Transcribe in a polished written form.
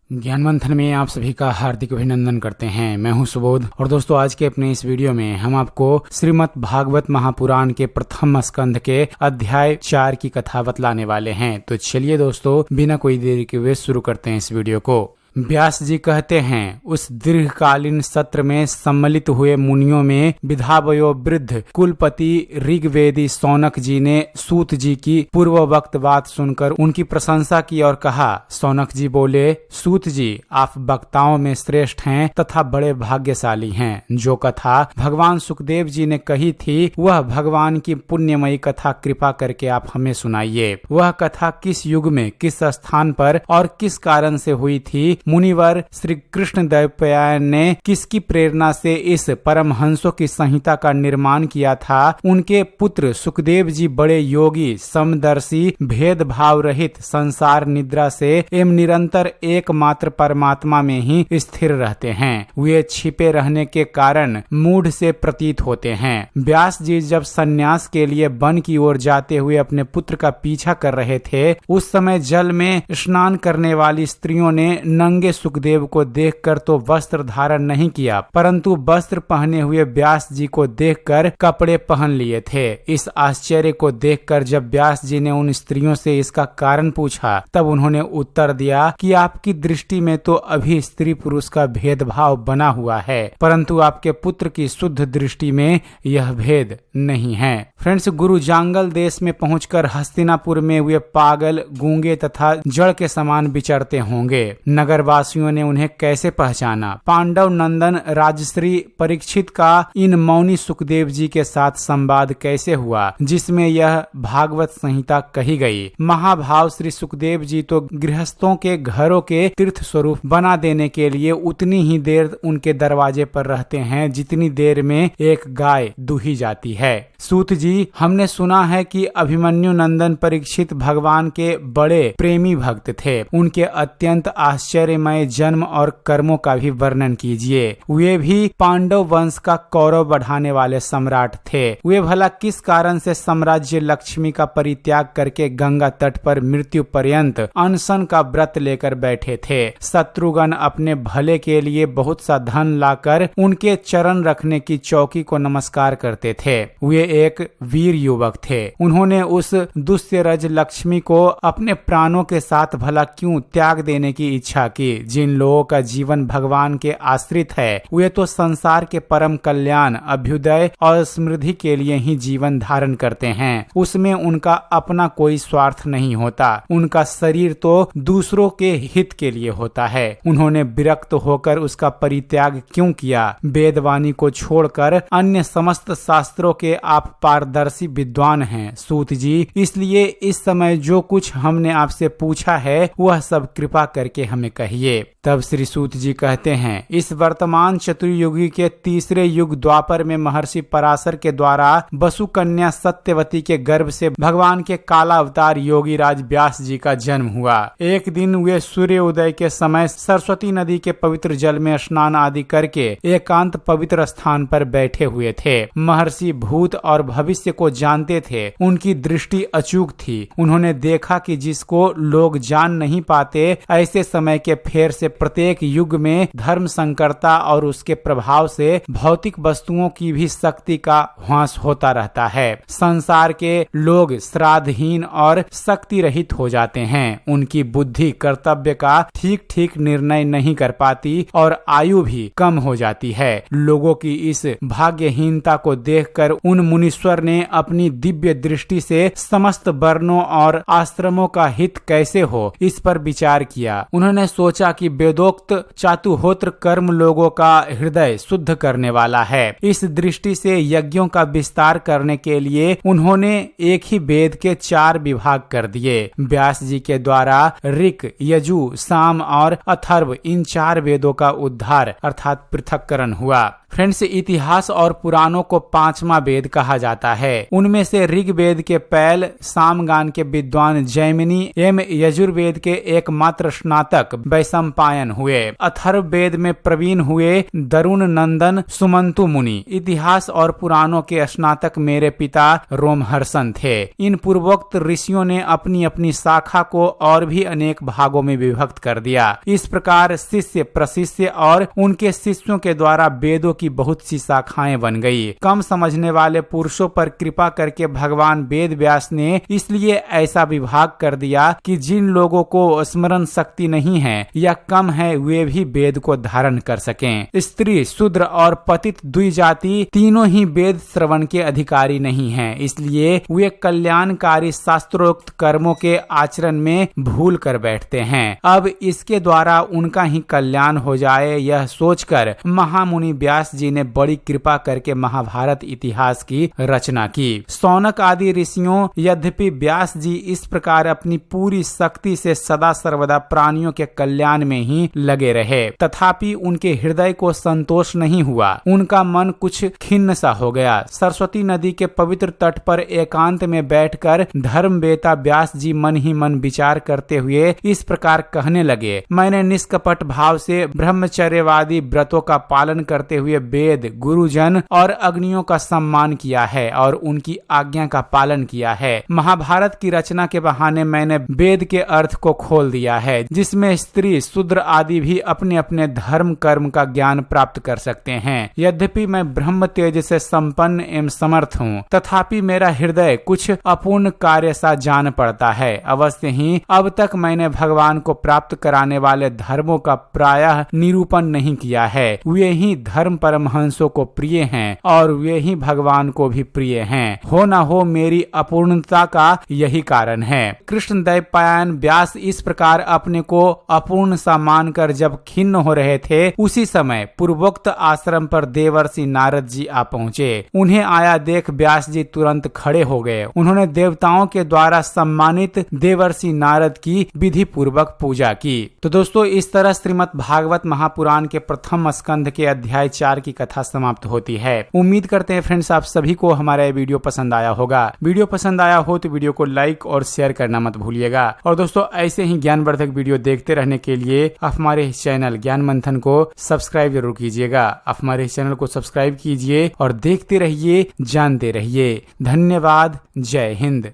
ज्ञान मंथन में आप सभी का हार्दिक अभिनंदन करते हैं। मैं हूं सुबोध और दोस्तों आज के अपने इस वीडियो में हम आपको श्रीमद् भागवत महापुराण के प्रथम स्कंध के अध्याय 4 की कथा बतलाने वाले हैं। तो चलिए दोस्तों बिना कोई देरी के हुए शुरू करते हैं इस वीडियो को। व्यास जी कहते हैं, उस दीर्घकालीन सत्र में सम्मिलित हुए मुनियों में विधावयो वृद्ध कुलपति ऋग्वेदी सौनक जी ने सूत जी की पूर्ववक्त बात सुनकर उनकी प्रशंसा की और कहा। सौनक जी बोले, सूत जी आप वक्ताओं में श्रेष्ठ हैं तथा बड़े भाग्यशाली हैं। जो कथा भगवान सुखदेव जी ने कही थी वह भगवान की पुण्यमयी कथा कृपा करके आप हमें सुनाइए। वह कथा किस युग में, किस स्थान पर और किस कारण से हुई थी? मुनिवर श्री कृष्ण द्वैपायन ने किसकी प्रेरणा से इस परमहंसों की संहिता का निर्माण किया था? उनके पुत्र सुखदेव जी बड़े योगी, समदर्शी, भेदभाव रहित, संसार निद्रा से एवं निरंतर एकमात्र परमात्मा में ही स्थिर रहते हैं। वे छिपे रहने के कारण मूढ़ से प्रतीत होते हैं। व्यास जी जब संन्यास के लिए वन की ओर जाते हुए अपने पुत्र का पीछा कर रहे थे, उस समय जल में स्नान करने वाली स्त्रियों ने नंगे सुखदेव को देखकर तो वस्त्र धारण नहीं किया, परंतु वस्त्र पहने हुए व्यास जी को देखकर कपड़े पहन लिए थे। इस आश्चर्य को देखकर जब व्यास जी ने उन स्त्रियों से इसका कारण पूछा, तब उन्होंने उत्तर दिया कि आपकी दृष्टि में तो अभी स्त्री पुरुष का भेदभाव बना हुआ है, परंतु आपके पुत्र की शुद्ध दृष्टि में यह भेद नहीं है। फ्रेंड्स, गुरु जांगल देश में पहुंचकर हस्तिनापुर में वे पागल, गूंगे तथा जड़ के समान विचरते होंगे। नगरवासियों ने उन्हें कैसे पहचाना? पांडव नंदन राजश्री परीक्षित का इन मौनी सुखदेव जी के साथ संवाद कैसे हुआ, जिसमें यह भागवत संहिता कही गई? महाभाव श्री सुखदेव जी तो गृहस्थों के घरों के तीर्थ स्वरूप बना देने के लिए उतनी ही देर उनके दरवाजे पर रहते हैं जितनी देर में एक गाय दूही जाती है। सूत जी, हमने सुना है कि अभिमन्यु नंदन परीक्षित भगवान के बड़े प्रेमी भक्त थे। उनके अत्यंत आश्चर्यमय जन्म और कर्मों का भी वर्णन कीजिए। वे भी पांडव वंश का कौरव बढ़ाने वाले सम्राट थे। वे भला किस कारण से साम्राज्य लक्ष्मी का परित्याग करके गंगा तट पर मृत्यु पर्यंत अनशन का व्रत लेकर बैठे थे? शत्रुघ्न अपने भले के लिए बहुत सा धन लाकर उनके चरण रखने की चौकी को नमस्कार करते थे। वे एक वीर युवक थे। उन्होंने उस दुष्यरज लक्ष्मी को अपने प्राणों के साथ भला क्यों त्याग देने की इच्छा की? जिन लोगों का जीवन भगवान के आश्रित है, वे तो संसार के परम कल्याण, अभ्युदय और समृद्धि के लिए ही जीवन धारण करते हैं। उसमें उनका अपना कोई स्वार्थ नहीं होता। उनका शरीर तो दूसरों के हित के लिए होता है। उन्होंने विरक्त होकर उसका परित्याग क्यों किया? वेदवाणी को छोड़कर अन्य समस्त शास्त्रों के आप पारदर्शी विद्वान हैं सूत जी, इसलिए इस समय जो कुछ हमने आपसे पूछा है वह सब कृपा करके हमें कहिए। तब श्री सूत जी कहते हैं, इस वर्तमान चतुर्युगी के तीसरे युग द्वापर में महर्षि पराशर के द्वारा वसु कन्या सत्यवती के गर्भ से भगवान के काला अवतार योगी राज व्यास जी का जन्म हुआ। एक दिन वे सूर्य उदय के समय सरस्वती नदी के पवित्र जल में स्नान आदि करके एकांत पवित्र स्थान पर बैठे हुए थे। महर्षि भूत और भविष्य को जानते थे। उनकी दृष्टि अचूक थी। उन्होंने देखा कि जिसको लोग जान नहीं पाते, ऐसे समय के फेर से प्रत्येक युग में धर्म संकरता और उसके प्रभाव से भौतिक वस्तुओं की भी शक्ति का ह्रास होता रहता है। संसार के लोग श्राद्धहीन और शक्ति रहित हो जाते हैं। उनकी बुद्धि कर्तव्य का ठीक ठीक निर्णय नहीं कर पाती और आयु भी कम हो जाती है। लोगों की इस भाग्यहीनता को देखकर उन मुनीश्वर ने अपनी दिव्य दृष्टि से समस्त वर्णों और आश्रमों का हित कैसे हो, इस पर विचार किया। उन्होंने सोचा कि वेदोक्त चातुहोत्र कर्म लोगों का हृदय शुद्ध करने वाला है। इस दृष्टि से यज्ञों का विस्तार करने के लिए उन्होंने एक ही वेद के 4 विभाग कर दिए। व्यास जी के द्वारा ऋक, यजु, साम और अथर्व इन 4 वेदों का उद्धार अर्थात पृथक्करण हुआ। फ्रेंड्स, इतिहास और पुराणों को 5वां वेद कहा जाता है। उनमें से ऋग्वेद के पैल, सामगान के विद्वान जैमिनी एवं यजुर्वेद के एकमात्र स्नातक वैशंपायन वैशंपायन हुए। अथर्ववेद में प्रवीण हुए दरुण नंदन सुमंतु मुनि। इतिहास और पुराणों के स्नातक मेरे पिता रोमहर्षण थे। इन पूर्वोक्त ऋषियों ने अपनी अपनी शाखा को और भी अनेक भागों में विभक्त कर दिया। इस प्रकार शिष्य प्रशिष्य और उनके शिष्यों के द्वारा वेदों की बहुत सी शाखाएं बन गई। कम समझने वाले पुरुषों पर कृपा करके भगवान वेद व्यास ने इसलिए ऐसा विभाग कर दिया कि जिन लोगों को स्मरण शक्ति नहीं है या कम है वे भी वेद को धारण कर सकें। स्त्री शूद्र और पतित द्विजाति तीनों ही वेद श्रवण के अधिकारी नहीं हैं, इसलिए वे कल्याणकारी शास्त्रोक्त कर्मों के आचरण में भूल कर बैठते हैं। अब इसके द्वारा उनका ही कल्याण हो जाए यह सोचकर महामुनि व्यास जी ने बड़ी कृपा करके महाभारत इतिहास की रचना की। शौनक आदि ऋषियों यद्यपि व्यास जी इस प्रकार अपनी पूरी शक्ति से सदा सर्वदा प्राणियों के कल्याण में ही लगे रहे, तथापि उनके हृदय को संतोष नहीं हुआ। उनका मन कुछ खिन्न सा हो गया। सरस्वती नदी के पवित्र तट पर एकांत में बैठकर धर्मवेता व्यास जी मन ही मन विचार करते हुए इस प्रकार कहने लगे, मैंने निष्कपट भाव से ब्रह्मचर्यवादी व्रतों का पालन करते हुए वेद, गुरुजन और अग्नियों का सम्मान किया है और उनकी आज्ञा का पालन किया है। महाभारत की रचना के बहाने मैंने वेद के अर्थ को खोल दिया है, जिसमें स्त्री शूद्र आदि भी अपने अपने धर्म कर्म का ज्ञान प्राप्त कर सकते हैं। यद्यपि मैं ब्रह्म तेज से संपन्न एवं समर्थ हूँ, तथापि मेरा हृदय कुछ अपूर्ण कार्य सा जान पड़ता है। अवश्य ही अब तक मैंने भगवान को प्राप्त कराने वाले धर्मों का प्रायः निरूपण नहीं किया है। वे ही धर्म परमहंसों को प्रिय हैं और वे ही भगवान को भी प्रिय हैं। हो न हो मेरी अपूर्णता का यही कारण है। कृष्ण द्वैपायन व्यास इस प्रकार अपने को अपूर्ण सा मानकर जब खिन्न हो रहे थे, उसी समय पूर्वोक्त आश्रम पर देवर्षि नारद जी आ पहुँचे। उन्हें आया देख व्यास जी तुरंत खड़े हो गए। उन्होंने देवताओं के द्वारा सम्मानित देवर्षि नारद की विधि पूर्वक पूजा की। तो दोस्तों इस तरह श्रीमद् भागवत महापुराण के प्रथम स्कंध के अध्याय 4 की कथा समाप्त होती है। उम्मीद करते हैं फ्रेंड्स आप सभी को हमारा ये वीडियो पसंद आया होगा। वीडियो पसंद आया हो तो वीडियो को लाइक और शेयर करना मत भूलिएगा। और दोस्तों ऐसे ही ज्ञानवर्धक वीडियो देखते रहने के लिए आप हमारे इस चैनल ज्ञान मंथन को सब्सक्राइब जरूर कीजिएगा। आप हमारे इस चैनल को सब्सक्राइब कीजिए और देखते रहिए, जानते रहिए। धन्यवाद। जय हिंद।